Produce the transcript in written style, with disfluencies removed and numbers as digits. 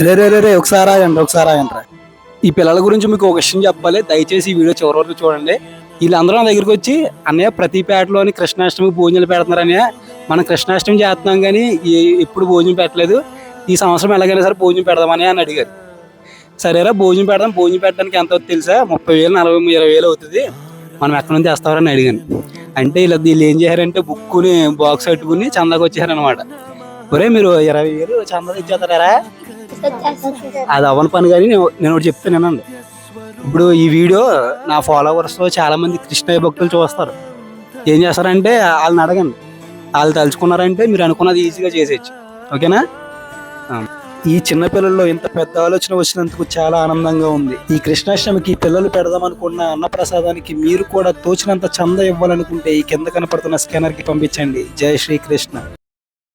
రే రే రే రే ఒకసారి ఆగండి ఒకసారి ఆగండి. ఈ పిల్లల గురించి మీకు ఒక విషయం చెప్పాలి, దయచేసి ఈ వీడియో చివరి వరకు చూడండి. వీళ్ళందరూ నా దగ్గరికి వచ్చి అన్నయ్య ప్రతి పేటలోని కృష్ణాష్టమికి భోజనాలు పెడుతున్నారు అన్నయ్య, మనం కృష్ణాష్టమి చేస్తున్నాం కానీ ఎప్పుడు భోజనం పెట్టలేదు, ఈ సంవత్సరం ఎలాగైనా సరే భోజనం పెడదామని అని అడిగారు. సరేరా భోజనం పెడదాం, భోజనం పెట్టడానికి ఎంత అవుతుంది తెలుసా, 30,000 40,000 20,000 అవుతుంది, మనం ఎక్కడి నుంచి తెస్తారని అడిగాను. అంటే వీళ్ళు ఏం చేశారంటే బుక్కుని బాక్స్ కట్టుకుని చందాకి వచ్చారనమాట. ఒరే మీరు 20,000 చందా ఇచ్చేస్తారా, అది అవ్వని పని కానీ నేను ఒకటి చెప్తానండి. ఇప్పుడు ఈ వీడియో నా ఫాలోవర్స్లో చాలా మంది కృష్ణయ్య భక్తులు చూస్తారు. ఏం చేస్తారంటే వాళ్ళని అడగండి, వాళ్ళు తలుచుకున్నారంటే మీరు అనుకున్నది ఈజీగా చేసేయచ్చు. ఓకేనా? ఈ చిన్న పిల్లల్లో ఇంత పెద్ద ఆలోచన వచ్చినందుకు చాలా ఆనందంగా ఉంది. ఈ కృష్ణాష్టమికి పిల్లలు పెడదాం అనుకున్న అన్నప్రసాదానికి మీరు కూడా తోచినంత చందా ఇవ్వాలనుకుంటే ఈ కింద కనపడుతున్న స్కానర్ కి పంపించండి. జై శ్రీకృష్ణ.